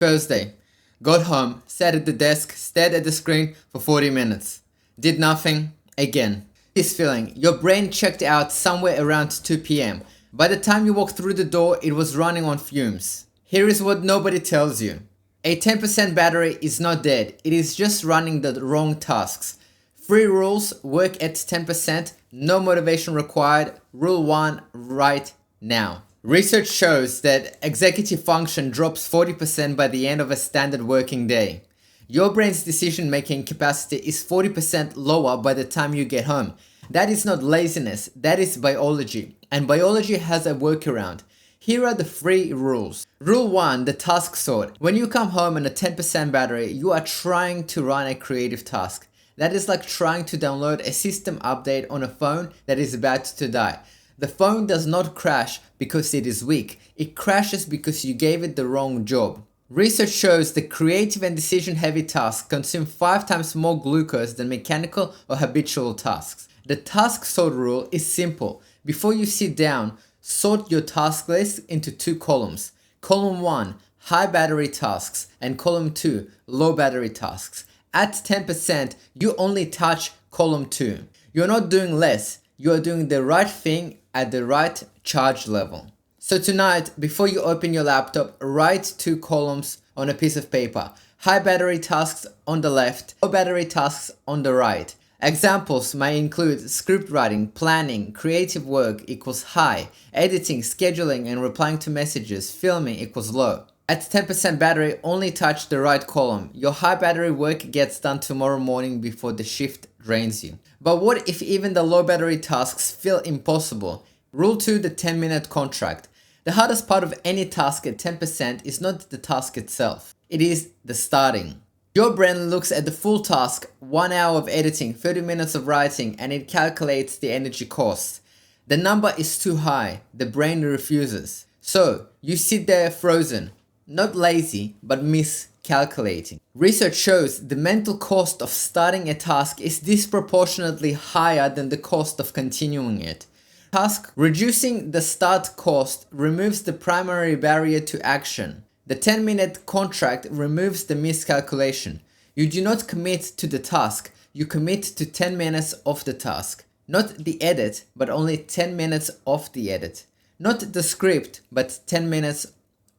Thursday. Got home, sat at the desk, stared at the screen for 40 minutes. Did nothing, again. This feeling, your brain checked out somewhere around 2 p.m. By the time you walked through the door, it was running on fumes. Here is what nobody tells you. A 10% battery is not dead, it is just running the wrong tasks. 3 rules work at 10%, no motivation required. Rule 1, right now. Research shows that executive function drops 40% by the end of a standard working day. Your brain's decision-making capacity is 40% lower by the time you get home. That is not laziness, that is biology. And biology has a workaround. Here are the 3 rules. Rule 1, the task sort. When you come home on a 10% battery, you are trying to run a creative task. That is like trying to download a system update on a phone that is about to die. The phone does not crash because it is weak. It crashes because you gave it the wrong job. Research shows that creative and decision-heavy tasks consume 5 times more glucose than mechanical or habitual tasks. The task sort rule is simple. Before you sit down, sort your task list into 2 columns. Column 1, high battery tasks, and column 2, low battery tasks. At 10%, you only touch column 2. You're not doing less, you are doing the right thing at the right charge level. So tonight, before you open your laptop, write 2 columns on a piece of paper. High battery tasks on the left, low battery tasks on the right. Examples might include script writing, planning, creative work equals high, editing, scheduling and replying to messages, filming equals low. At 10% battery, only touch the right column. Your high battery work gets done tomorrow morning before the shift drains you. But what if even the low battery tasks feel impossible? Rule 2, the 10-minute contract. The hardest part of any task at 10% is not the task itself. It is the starting. Your brain looks at the full task, 1 hour of editing, 30 minutes of writing, and it calculates the energy cost. The number is too high. The brain refuses. So, you sit there frozen. Not lazy, but miscalculating. Research shows the mental cost of starting a task is disproportionately higher than the cost of continuing it. Task reducing the start cost removes the primary barrier to action. The 10-minute contract removes the miscalculation. You do not commit to the task, you commit to 10 minutes of the task. Not the edit, but only 10 minutes of the edit. Not the script, but 10 minutes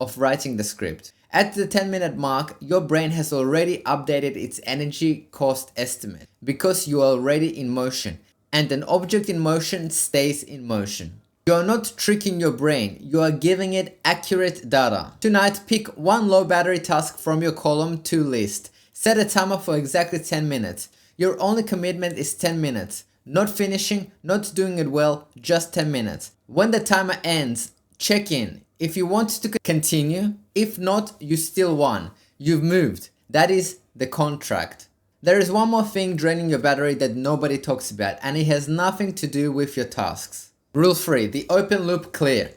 of writing the script. At the 10-minute mark, your brain has already updated its energy cost estimate because you are already in motion, and an object in motion stays in motion. You are not tricking your brain, you are giving it accurate data. Tonight, pick 1 low battery task from your column 2 list. Set a timer for exactly 10 minutes. Your only commitment is 10 minutes. Not finishing, not doing it well, just 10 minutes. When the timer ends, check in. If you want to continue, if not, you still won. You've moved. That is the contract. There is one more thing draining your battery that nobody talks about, and it has nothing to do with your tasks. Rule 3, the open loop clear.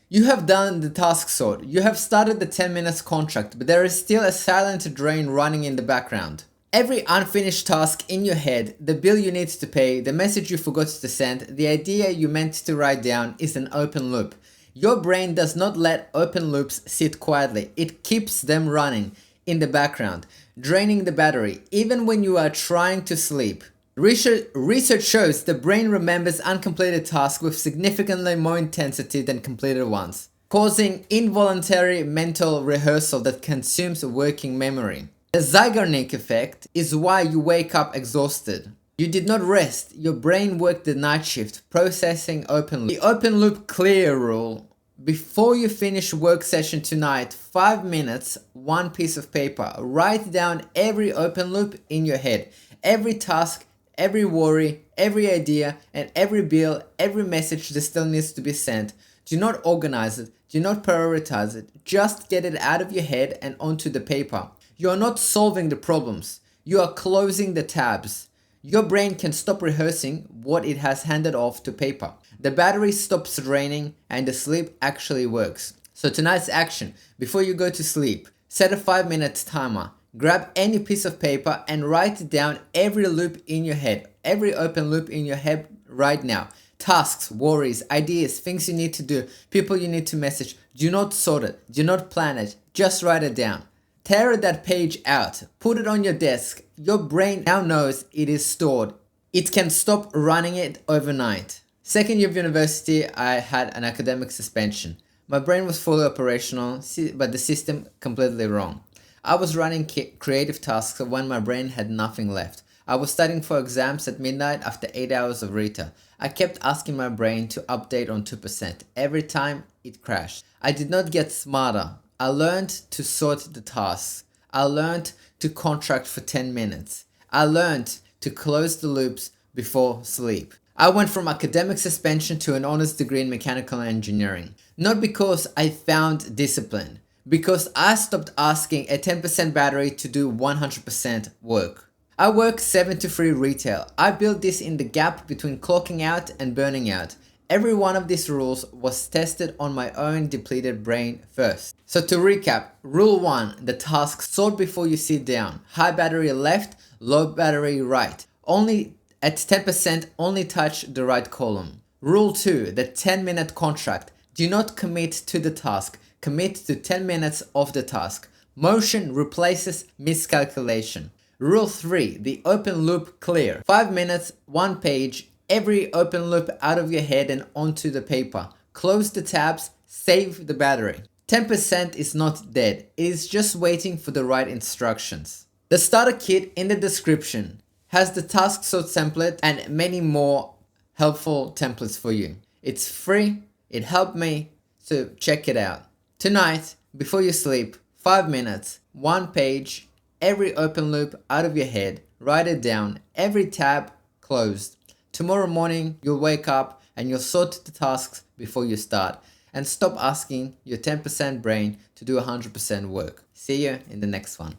You have done the task sort. You have started the 10 minutes contract, but there is still a silent drain running in the background. Every unfinished task in your head, the bill you need to pay, the message you forgot to send, the idea you meant to write down is an open loop. Your brain does not let open loops sit quietly. It keeps them running in the background, draining the battery, even when you are trying to sleep. Research shows the brain remembers uncompleted tasks with significantly more intensity than completed ones, causing involuntary mental rehearsal that consumes working memory. The Zeigarnik effect is why you wake up exhausted. You did not rest, your brain worked the night shift, processing open loop. The open loop clear rule. Before you finish work session tonight, 5 minutes, 1 piece of paper. Write down every open loop in your head, every task, every worry, every idea, and every bill, every message that still needs to be sent. Do not organize it, do not prioritize it, just get it out of your head and onto the paper. You are not solving the problems, you are closing the tabs. Your brain can stop rehearsing what it has handed off to paper. The battery stops draining and the sleep actually works. So tonight's action, before you go to sleep, set a 5-minute timer. Grab any piece of paper and write down every loop in your head, every open loop in your head right now. Tasks, worries, ideas, things you need to do, people you need to message. Do not sort it, do not plan it, just write it down. Tear that page out, put it on your desk. Your brain now knows it is stored. It can stop running it overnight. Second year of university, I had an academic suspension. My brain was fully operational, but the system completely wrong. I was running creative tasks when my brain had nothing left. I was studying for exams at midnight after 8 hours of retail. I kept asking my brain to update on 2%. Every time it crashed. I did not get smarter. I learned to sort the tasks. I learned to contract for 10 minutes. I learned to close the loops before sleep. I went from academic suspension to an honors degree in mechanical engineering. Not because I found discipline, because I stopped asking a 10% battery to do 100% work. I work 7 to 3 retail. I built this in the gap between clocking out and burning out. Every one of these rules was tested on my own depleted brain first. So to recap, rule 1, the task sort before you sit down. High battery left, low battery right. Only at 10%, only touch the right column. Rule 2, the 10-minute contract. Do not commit to the task. Commit to 10 minutes of the task. Motion replaces miscalculation. Rule 3, the open loop clear. 5 minutes, 1 page, every open loop out of your head and onto the paper. Close the tabs, save the battery. 10% is not dead, it is just waiting for the right instructions. The starter kit in the description has the task sort template and many more helpful templates for you. It's free, it helped me, so check it out. Tonight, before you sleep, 5 minutes, 1 page, every open loop out of your head, write it down, every tab closed. Tomorrow morning, you'll wake up and you'll sort the tasks before you start and stop asking your 10% brain to do 100% work. See you in the next one.